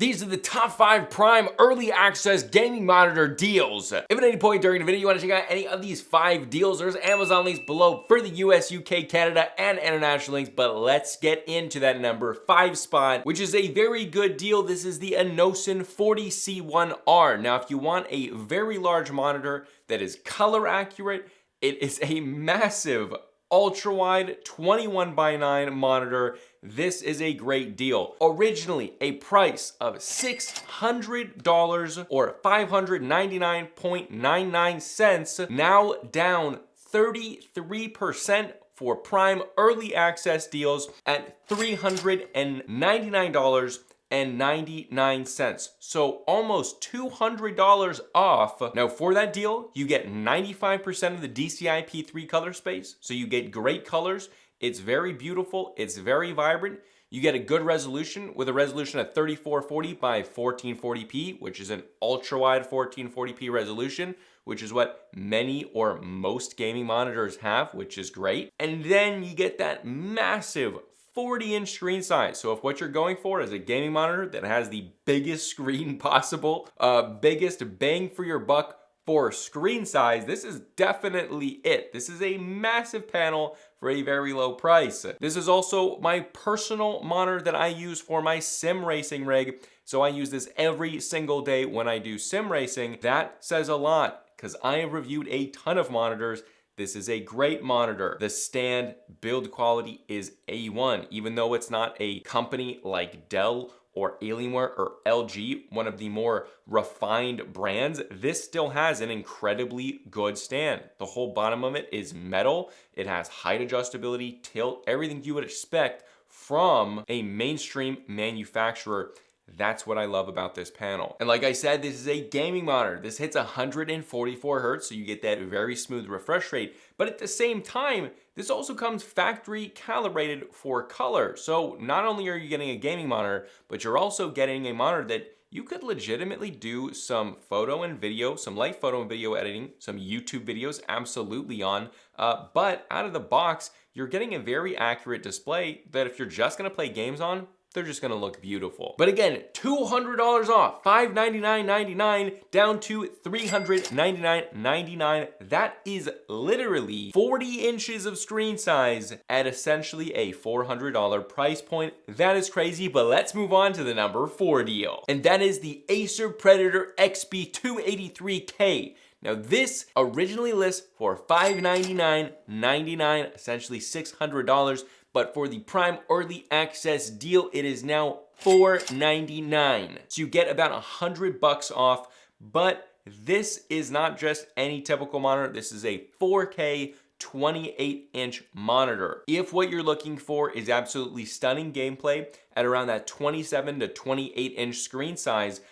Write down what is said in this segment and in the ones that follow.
These are the top 5 Prime Early Access gaming monitor deals. If at any point during the video you want to check out any of these 5 deals, there's Amazon links below for the US, UK, Canada, and international links, but let's get into that number 5 spot, which is a very good deal. This is the INNOCN 40C1R. Now, if you want a very large monitor that is color accurate, it is a massive ultra-wide 21:9 monitor. This is a great deal. Originally a price of $600 or 599.99 cents, now down 33% for Prime Early Access deals at $399.99. So almost $200 off. Now for that deal, you get 95% of the DCI P3 color space. So you get great colors. It's very beautiful. It's very vibrant. You get a good resolution with a resolution of 3440 by 1440p, which is an ultra wide 1440p resolution, which is what many or most gaming monitors have, which is great. And then you get that massive 40-inch screen size. So if what you're going for is a gaming monitor that has the biggest screen possible, biggest bang for your buck for screen size, this is definitely it. This is a massive panel for a very low price. This is also my personal monitor that I use for my sim racing rig. So I use this every single day when I do sim racing. That says a lot because I have reviewed a ton of monitors. This is a great monitor. The stand build quality is A1, even though it's not a company like Dell or Alienware or LG, one of the more refined brands. This still has an incredibly good stand. The whole bottom of it is metal. It has height adjustability, tilt, everything you would expect from a mainstream manufacturer. That's what I love about this panel. And like I said, this is a gaming monitor. This hits 144 Hertz, so you get that very smooth refresh rate. But at the same time, this also comes factory calibrated for color. So not only are you getting a gaming monitor, but you're also getting a monitor that you could legitimately do some photo and video, some light photo and video editing, some YouTube videos absolutely on. But out of the box, you're getting a very accurate display that if you're just gonna play games on, they're just gonna look beautiful. But again, $200 off, $599.99 down to $399.99. That is literally 40 inches of screen size at essentially a $400 price point. That is crazy, but let's move on to the number 4 deal. And that is the Acer Predator XP283K. Now this originally lists for $599.99, essentially $600. But for the Prime Early Access deal, it is now $499. So you get about $100 off, but this is not just any typical monitor. This is a 4K 28-inch monitor. If what you're looking for is absolutely stunning gameplay at around that 27 to 28-inch screen size,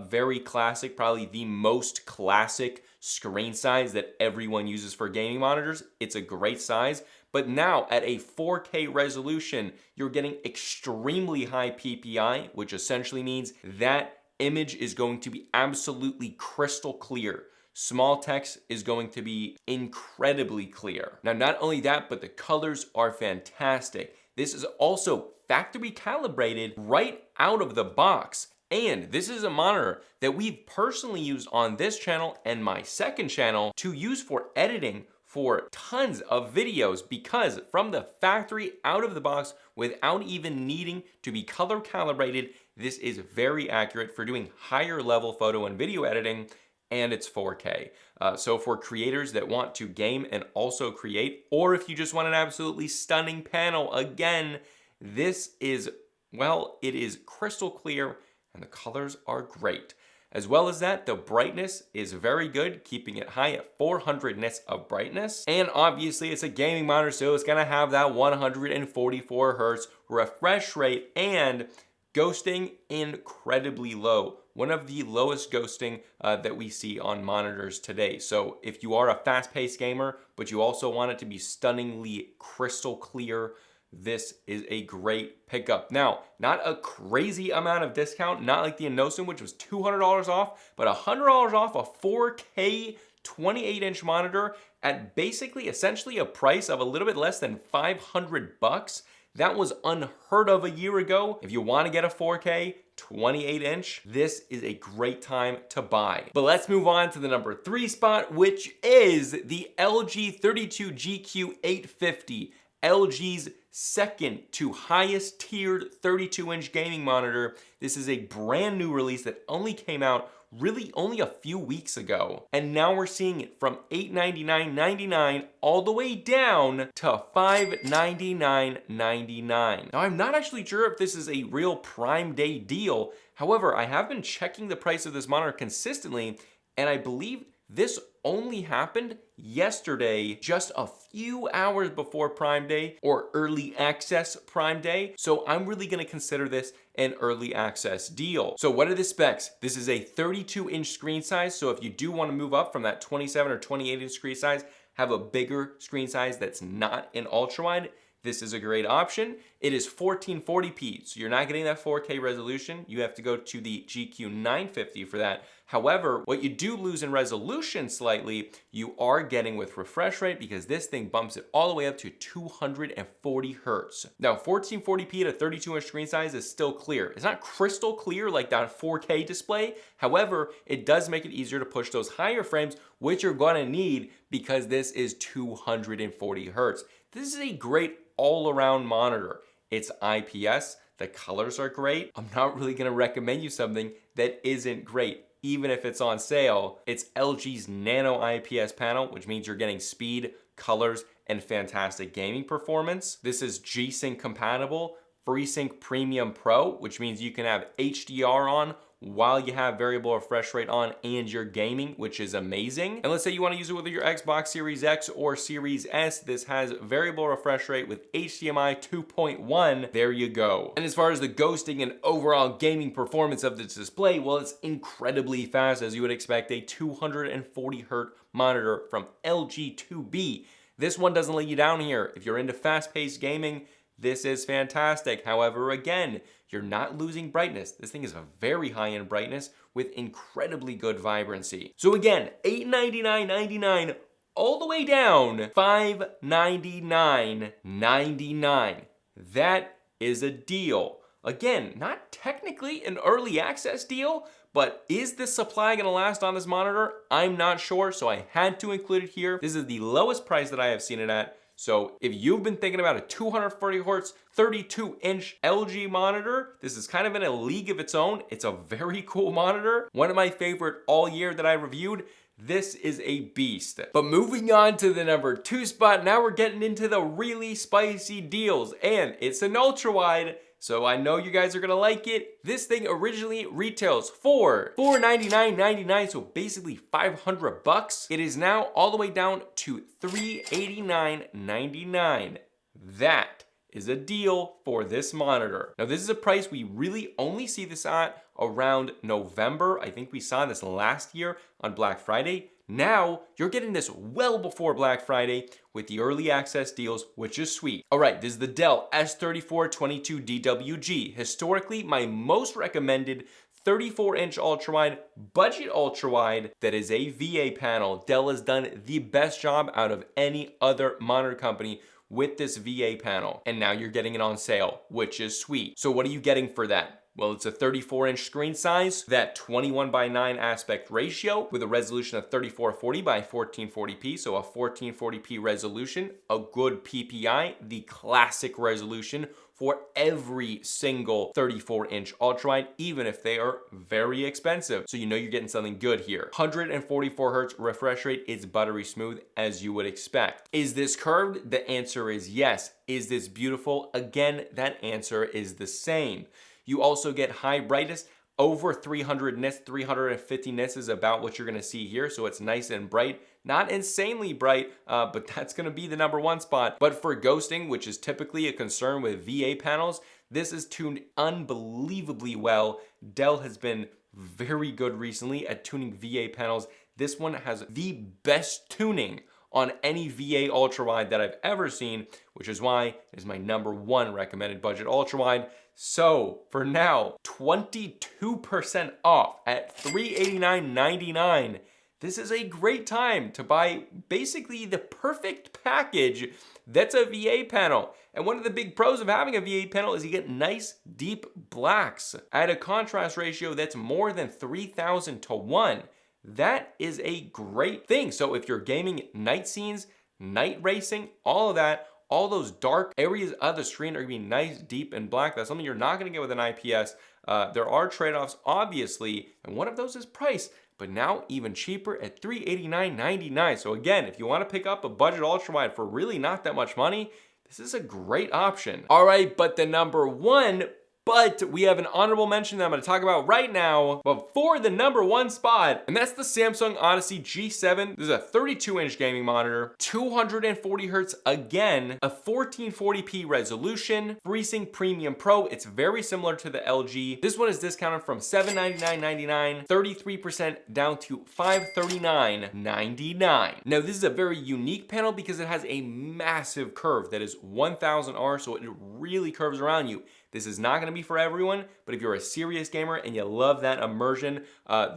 very classic, probably the most classic screen size that everyone uses for gaming monitors. It's a great size. But now at a 4K resolution, you're getting extremely high PPI, which essentially means that image is going to be absolutely crystal clear. Small text is going to be incredibly clear. Now, not only that, but the colors are fantastic. This is also factory calibrated right out of the box. And this is a monitor that we've personally used on this channel and my second channel to use for editing for tons of videos, because from the factory out of the box, without even needing to be color calibrated, this is very accurate for doing higher level photo and video editing, and it's 4K. So for creators that want to game and also create, or if you just want an absolutely stunning panel, again, this is, well, it is crystal clear and the colors are great. As well as that, the brightness is very good, keeping it high at 400 nits of brightness. And obviously it's a gaming monitor, so it's gonna have that 144 Hertz refresh rate, and ghosting incredibly low. One of the lowest ghosting that we see on monitors today. So if you are a fast-paced gamer, but you also want it to be stunningly crystal clear, this is a great pickup. Now, not a crazy amount of discount, not like the INNOCN, which was $200 off, but $100 off a 4K 28-inch monitor at basically essentially a price of a little bit less than $500. That was unheard of a year ago. If you want to get a 4K, 28 inch, this is a great time to buy. But let's move on to the number 3 spot, which is the LG 32GQ850, LG's second to highest tiered 32-inch gaming monitor. This is a brand new release that only came out really only a few weeks ago. And now we're seeing it from $899.99 all the way down to $599.99. Now, I'm not actually sure if this is a real Prime Day deal. However, I have been checking the price of this monitor consistently, and I believe this only happened yesterday, just a few hours before Prime Day or early access Prime Day. So I'm really gonna consider this an early access deal. So what are the specs? This is a 32-inch screen size. So if you do wanna move up from that 27 or 28-inch screen size, have a bigger screen size that's not an ultra-wide, this is a great option. It is 1440p, so you're not getting that 4K resolution. You have to go to the GQ950 for that. However, what you do lose in resolution slightly, you are getting with refresh rate, because this thing bumps it all the way up to 240 hertz. Now, 1440p at a 32-inch screen size is still clear. It's not crystal clear like that 4K display. However, it does make it easier to push those higher frames, which you're gonna need because this is 240 hertz. This is a great all-around monitor. It's IPS, the colors are great. I'm not really gonna recommend you something that isn't great, even if it's on sale. It's LG's Nano IPS panel, which means you're getting speed, colors, and fantastic gaming performance. This is G-Sync compatible, FreeSync Premium Pro, which means you can have HDR on while you have variable refresh rate on and you're gaming, which is amazing. And let's say you want to use it with your Xbox Series X or Series S. This has variable refresh rate with HDMI 2.1. There you go. And as far as the ghosting and overall gaming performance of this display, well, it's incredibly fast, as you would expect a 240 hertz monitor from LG to be. This one doesn't let you down here. If you're into fast-paced gaming, this is fantastic. However, again, you're not losing brightness. This thing is a very high-end brightness with incredibly good vibrancy. So again, $899.99 all the way down $599.99. That is a deal. Again, not technically an early access deal, but is the supply gonna last on this monitor? I'm not sure, so I had to include it here. This is the lowest price that I have seen it at. So if you've been thinking about a 240 hertz, 32-inch LG monitor, this is kind of in a league of its own. It's a very cool monitor. One of my favorite all year that I reviewed. This is a beast. But moving on to the number 2 spot, now we're getting into the really spicy deals, and it's an ultra wide. So I know you guys are gonna like it. This thing originally retails for $499.99, so basically 500 bucks. It is now all the way down to $389.99. That is a deal for this monitor. Now, this is a price we really only see this at around November. I think we saw this last year on Black Friday. Now, you're getting this well before Black Friday with the early access deals, which is sweet. All right, this is the Dell S3422DWG. Historically, my most recommended 34-inch ultrawide, budget ultrawide that is a VA panel. Dell has done the best job out of any other monitor company with this VA panel. And now you're getting it on sale, which is sweet. So what are you getting for that? Well, it's a 34-inch screen size, that 21:9 aspect ratio with a resolution of 3440 by 1440p, so a 1440p resolution, a good PPI, the classic resolution for every single 34-inch ultrawide, even if they are very expensive. So you know you're getting something good here. 144 hertz refresh rate is buttery smooth, as you would expect. Is this curved? The answer is yes. Is this beautiful? Again, that answer is the same. You also get high brightness, over 300 nits, 350 nits is about what you're gonna see here. So it's nice and bright, not insanely bright, but that's gonna be the number 1 spot. But for ghosting, which is typically a concern with VA panels, this is tuned unbelievably well. Dell has been very good recently at tuning VA panels. This one has the best tuning on any VA ultrawide that I've ever seen, which is why it is my number 1 recommended budget ultrawide. So for now, 22% off at $389.99. this is a great time to buy basically the perfect package that's a VA panel. And one of the big pros of having a VA panel is you get nice deep blacks at a contrast ratio that's more than 3,000 to 1. That is a great thing. So if you're gaming night scenes, night racing, all of that, all those dark areas of the screen are gonna be nice, deep, and black. That's something you're not gonna get with an IPS. There are trade-offs, obviously, and one of those is price, but now even cheaper at $389.99. So again, if you wanna pick up a budget ultrawide for really not that much money, this is a great option. All right, but the number one, but we have an honorable mention that I'm gonna talk about right now, but for the number one spot, and that's the Samsung Odyssey G7. This is a 32-inch gaming monitor, 240 hertz again, a 1440p resolution, FreeSync Premium Pro. It's very similar to the LG. This one is discounted from $799.99, 33% down to $539.99. Now, this is a very unique panel because it has a massive curve that is 1000 R, so it really curves around you. This is not gonna be for everyone, but if you're a serious gamer and you love that immersion,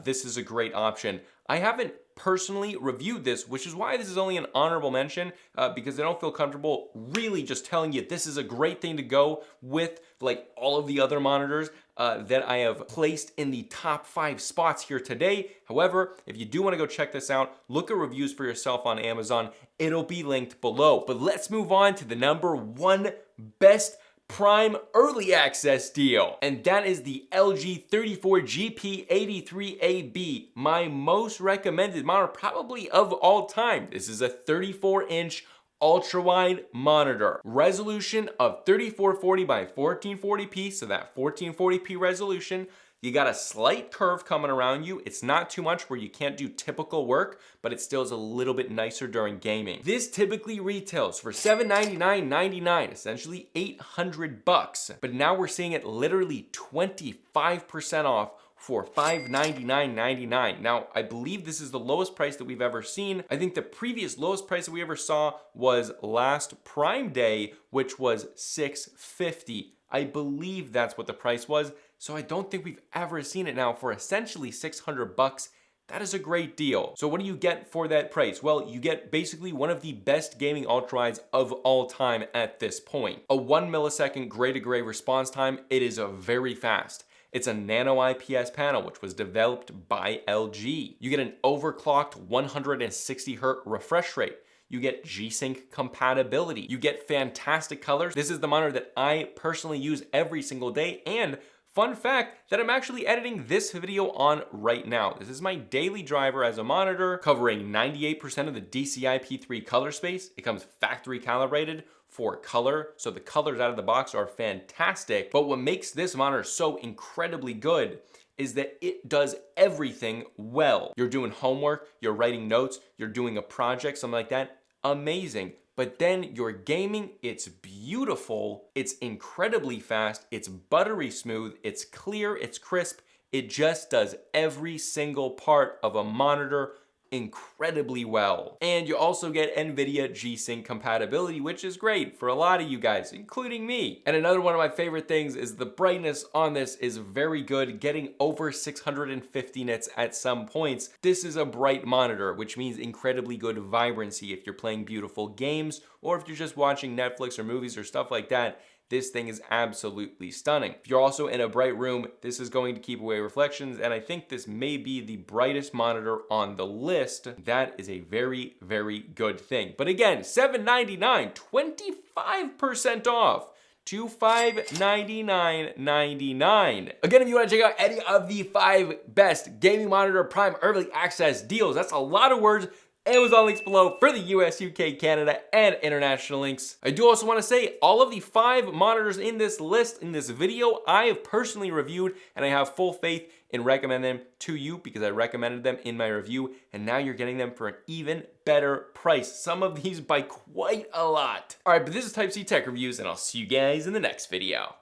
this is a great option. I haven't personally reviewed this, which is why this is only an honorable mention, because I don't feel comfortable really just telling you this is a great thing to go with like all of the other monitors that I have placed in the top 5 spots here today. However, if you do wanna go check this out, look at reviews for yourself on Amazon. It'll be linked below. But let's move on to the number one best Prime early access deal, and that is the LG 34GP83AB, my most recommended monitor probably of all time. This is a 34-inch ultra-wide monitor, resolution of 3440 by 1440p, so that 1440p resolution. You got a slight curve coming around you. It's not too much where you can't do typical work, but it still is a little bit nicer during gaming. This typically retails for $799.99, essentially $800, but now we're seeing it literally 25% off for $599.99. Now, I believe this is the lowest price that we've ever seen. I think the previous lowest price that we ever saw was last Prime Day, which was $650. I believe that's what the price was. So I don't think we've ever seen it now for essentially $600. That is a great deal. So what do you get for that price? Well, you get basically one of the best gaming ultrawides of all time at this point. A 1 millisecond gray to gray response time. It is a very fast. It's a nano IPS panel, which was developed by LG. You get an overclocked 160 hertz refresh rate. You get G-Sync compatibility. You get fantastic colors. This is the monitor that I personally use every single day, and fun fact that I'm actually editing this video on right now. This is my daily driver as a monitor, covering 98% of the DCI-P3 color space. It comes factory calibrated for color, so the colors out of the box are fantastic. But what makes this monitor so incredibly good is that it does everything well. You're doing homework, you're writing notes, you're doing a project, something like that, amazing. But then you're gaming, it's beautiful, it's incredibly fast, it's buttery smooth, it's clear, it's crisp. It just does every single part of a monitor incredibly well. And you also get NVIDIA G-Sync compatibility, which is great for a lot of you guys, including me. And another one of my favorite things is the brightness on this is very good, getting over 650 nits at some points. This is a bright monitor, which means incredibly good vibrancy if you're playing beautiful games or if you're just watching Netflix or movies or stuff like that. This thing is absolutely stunning. If you're also in a bright room, this is going to keep away reflections, and I think this may be the brightest monitor on the list. That is a very, very good thing. But again, $799, 25% off to $599.99. Again, if you want to check out any of the 5 best gaming monitor Prime early access deals, that's a lot of words. Amazon links below for the US, UK, Canada, and international links. I do also want to say all of the 5 monitors in this list, in this video, I have personally reviewed, and I have full faith in recommending them to you because I recommended them in my review, and now you're getting them for an even better price. Some of these by quite a lot. All right, but this is Type C Tech Reviews, and I'll see you guys in the next video.